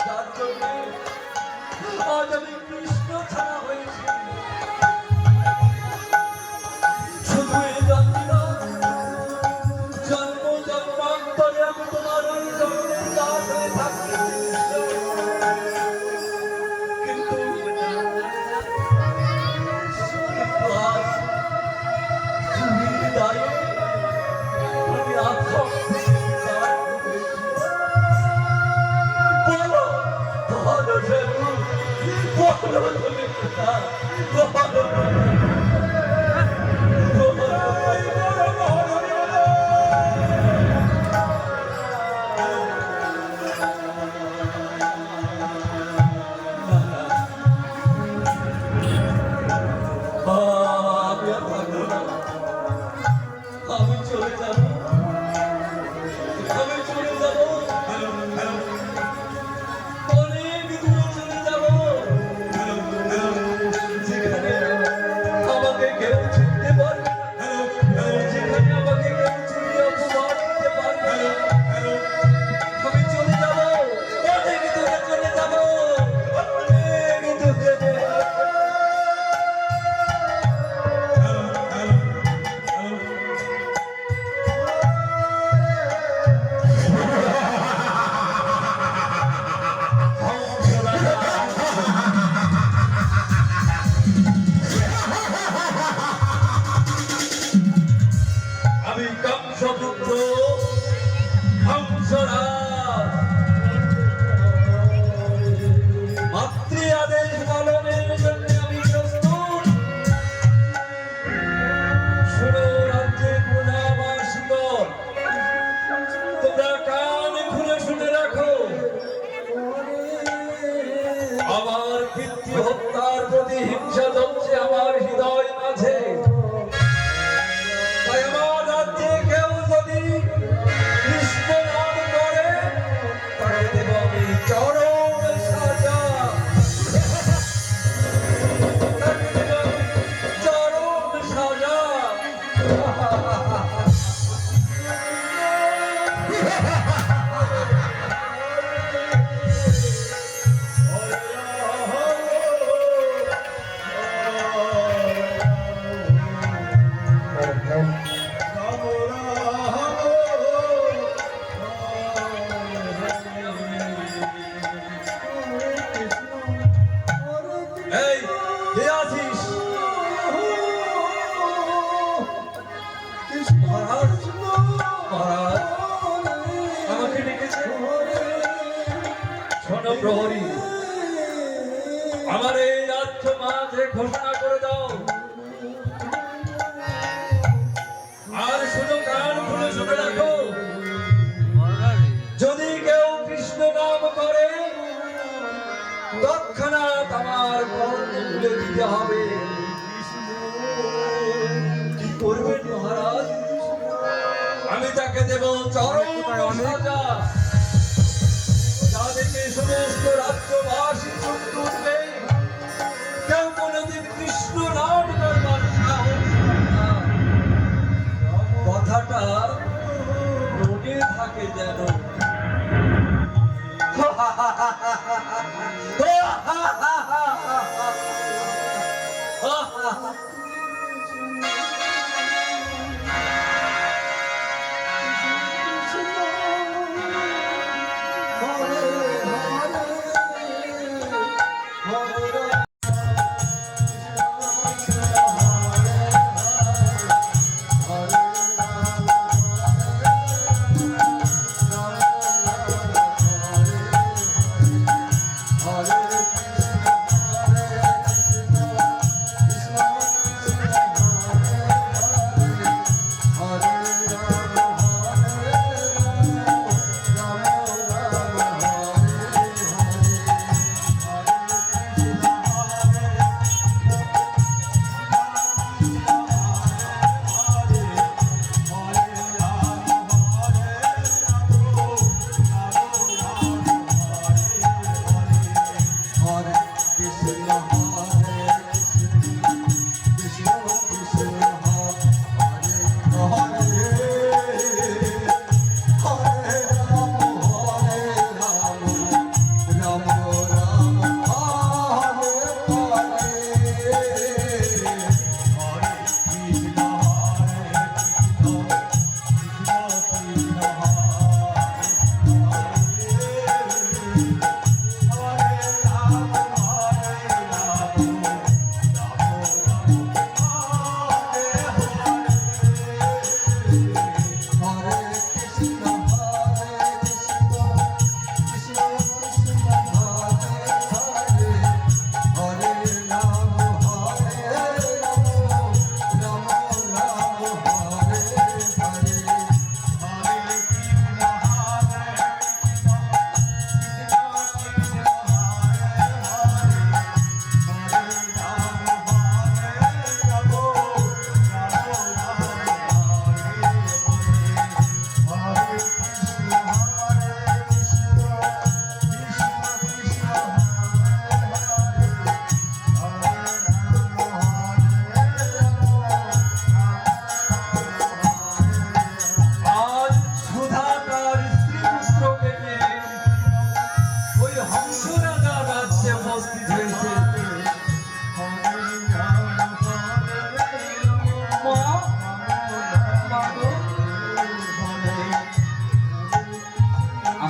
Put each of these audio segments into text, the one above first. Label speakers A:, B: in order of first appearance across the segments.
A: যার জন্য আজ আমি কৃষ্ণ ছাড়া হয়েছি। শুধু এই জানি না, জন্ম জন্মান্তরে আমি তোমার ওই জন্মের দাস হয়ে থাকতে। কিন্তু আজ তুমি দাঁড়িয়ে আমি আত্মহত্যা আমি চলে যাব, আমি চলে যাব, অনেক দূরে চলে যাব, যেখানে আমাকে কেউ চিনতে পারবে না, যেখানে আমাকে কেউ চিনে অপমান দিতে পারবে না। আমি চলে যাব, অনেক দূরে চলে যাব, অনেক দূরে। আমি কংসপুত্র কংসরাজ, মাতৃ আদেশ পালনের জন্য আমি প্রস্তুত। শোনো রাজ্যের প্রজাবাসীগণ, তোমরা কান খুলে শুনে রাখো, আমার পিতৃ হত্যার প্রতি হিংসা জমছে আমার হৃদয় মাঝে। তাই আমার রাজ্যে কেউ যদি কৃষ্ণ নাম করে তাকে দেব আমি চরম সাজা, তাকে দেব আমি চরম সাজা। এই কে আছিস? মহারাজ, মহারাজ আমাকে ডেকেছে। শোনো প্রহরী, আমার এই রাজ্য মাঝে ঘোষণা করে দাও, আর শুধু কান খুলে শুনে রাখো, যদি কেউ কৃষ্ণ নাম করে তৎক্ষণাৎ আমার কর্ণ খুলে দিতে হবে। কি করবেন মহারাজ? আমি তাকে দেব চরম সাজা, যা দেখে সমস্ত রাজ্যবাসী চমকে উঠবে। কেউ কোনোদিন কৃষ্ণ নাম করবার সাহস পাবে না। কথাটা মনে থাকে যেন।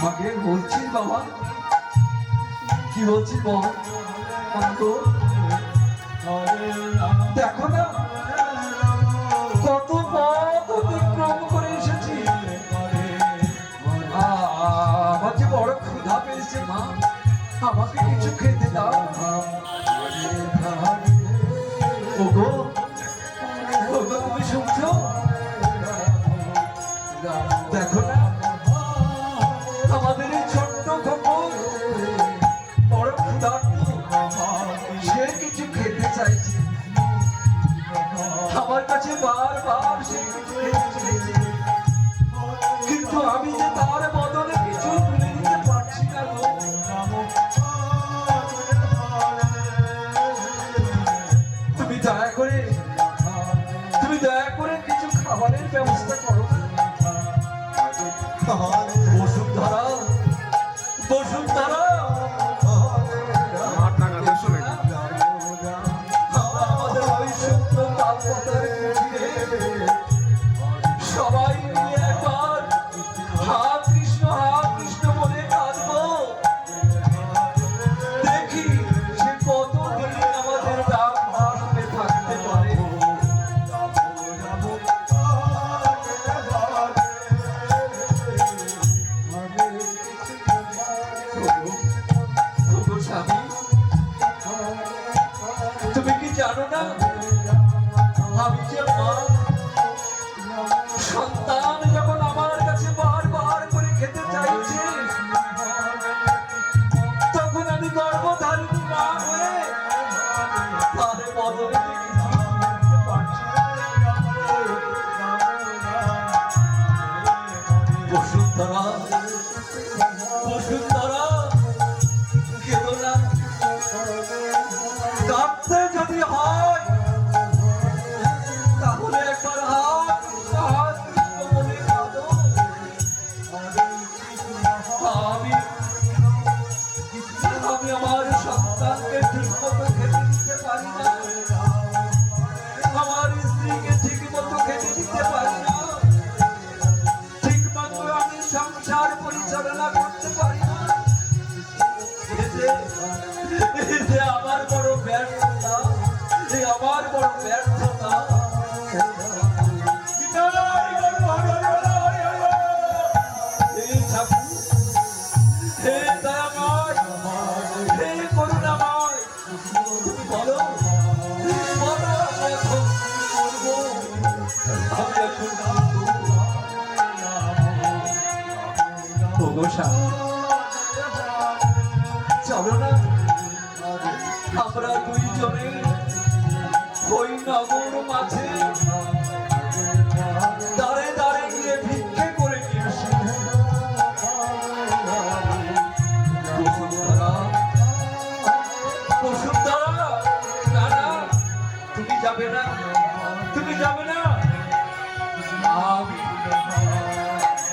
A: আমাকে বলছিস বাবা, কি বলছিস বল? তো দেখো না কত পথ অতিক্রম করে এসেছি, আমার যে বড় ক্ষুধা পেয়েছে মা, আমাকে কিছু খেতে দাও। ওগো ওগো, তুমি শুনছো? দেখো না আমাদের এই ছোট্ট খবর বড় ক্ষুধার্ত, সে কিছু খেতে চাইছে, আমার কাছে বারবার সে কিছু খেতে চাইছে, কিন্তু আমি যে তার বদলে কিছু তুলে দিতে পারছি না গো। তুমি দয়া করে কিছু খাবারের ব্যবস্থা করো। বসুন্ধরা, বসুন্ধরা, আমাদের ওই সুন্দর তালপতার কুঠিরে সবাই মিলে একবার হা কৃষ্ণ বলে কাঁদবো। দেখি সে কতদিন আমাদের ডাক আসতে থাকতে পারে। তুমি কি জানো না আমি যে মা, সন্তান যখন আমার কাছে বারবার করে খেতে চাইছে, তখন আমি গর্ভধারিণী মা হয়ে তার বদলে বসুন্ধরা, বসুন্ধরা, কেঁদো না। কাঁদতে যদি হয় তাহলে একবার হাত বলে কাঁদো। আমি আমার সন্তানকে ঠিক মতো খেতে দিতে পারি না, আমার স্ত্রীকে ঠিক মতো খেতে দিতে পারি না, ঠিক মতো আমি সংসার পরিচালনা করতে পারি না। এই যে আমার বড় ব্যর্থতা, আমার বড় ব্যর্থতা। হে দয়াময়, হে করুণাময়, তুমি বলো বলো এখন করবো, আমি এখন ওগো স্বামী, চলো না আমরা দুইজনে ওই নগর মাঝে দাঁড়ে দাঁড়ে গিয়ে ভিক্ষে করে নিয়ে আসি। বসুন্ধরা, বসুন্ধরা, না না, তুমি যাবে না, তুমি যাবে না।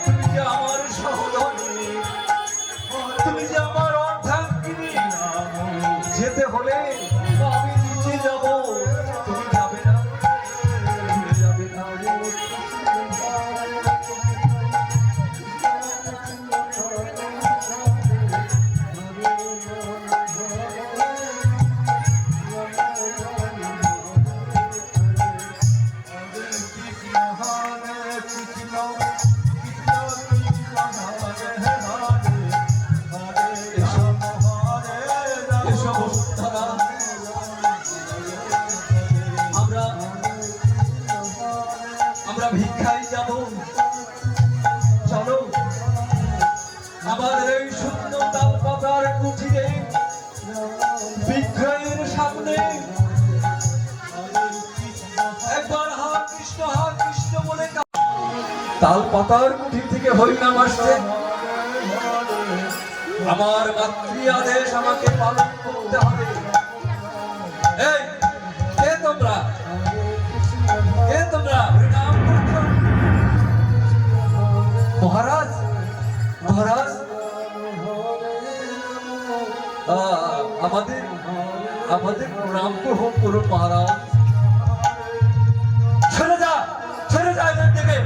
A: তুমি যে আমার সহধর্মী, তুমি যে আমার অর্ধাঙ্গিনী, যেতে হলে আমি নিচে যাব, তুমি যাবে না, তুমি যাবে না। আমরা ভিক্ষায় যাব, চলো আমাদের এই সুন্দর তালপাতার কুঠিরে ভিক্ষায়ের সামনে একবার হা কৃষ্ণ বলে। তালপাতার কুঠি থেকে হরিনাম আসছে, আমার মাতৃ আদেশ আমাকে পালন করতে হবে। এই কে তোমরা, কে তোমরা হরিনাম করছো? মহারাজ, মহারাজ, আমাদের প্রণাম গ্রহণ করুন মহারাজ। ছেড়ে যা এখান থেকে,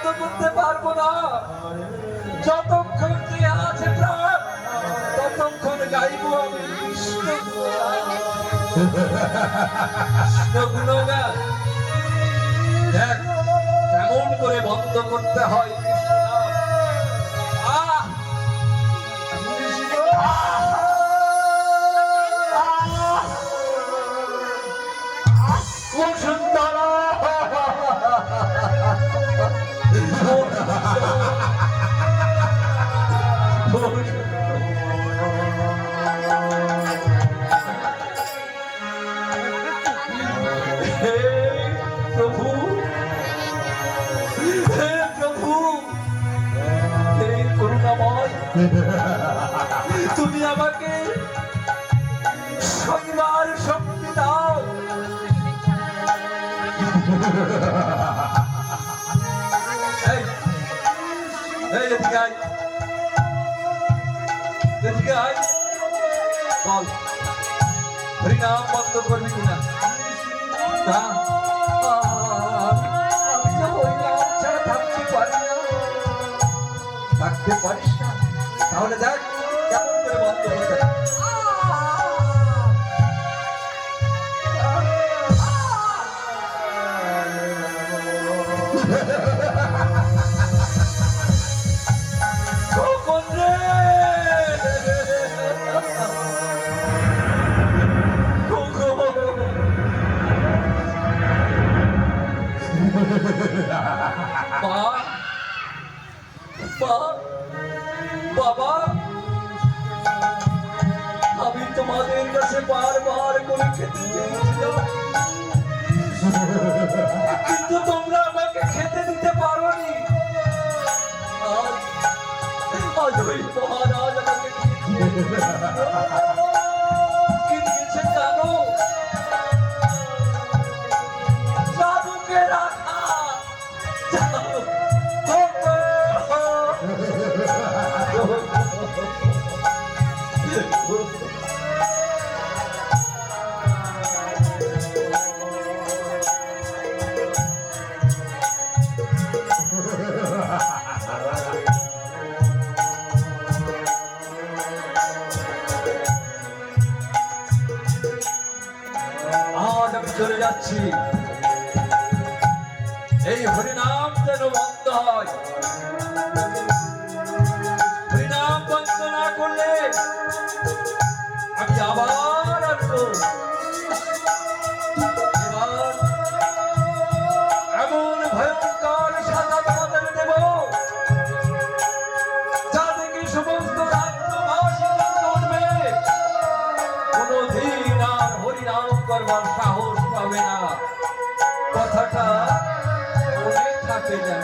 A: বন্ধ করতে পারবো না। যতক্ষণ যে আছে প্রাণ ততক্ষণ গাইবো আমি কৃষ্ণ গুণগান। দেখ কেমন করে বন্ধ করতে হয় কৃষ্ণ নাম। আহ
B: বসুন্ধরা
A: হে প্রভু, হে প্রভু, হে করুণাময়, তুমি আমাকে সইবার শক্তি দাও। এই এই এদিকে আয়, এদিকে আয়, বল হরিনাম বন্ধ করবি কিনা? না, আমি তো হরিনাম ছাড়া থাকতে পারি না। থাকতে পারিস না? তাহলে দেখ কেমন করে বন্ধ হয়ে যায়। কখন রে? কখন? মা, মা, বাবা, আমি তোমাদের কাছে বারবার করে খেতে চেয়েছিলাম, কিন্তু তোমরা আমাকে খেতে দিতে পারোনি। আজ ওই মহারাজ আমাকে কি দিয়েছে জানো? জাদুকে রাখা। আজ আমি চলে যাচ্ছি, এই হরিনাম যেন বন্ধ হয়। হরিনাম বন্ধ না করলে আমি আবার আসবো। এবার এমন ভয়ঙ্কর সাজা তোমাদের দেব যা দেখে সমস্ত রাজ্যবাসী করবে, কোনদিন আর হরিনাম করবার সাহস পাবে না। কথাটা মনে থাকে যেন।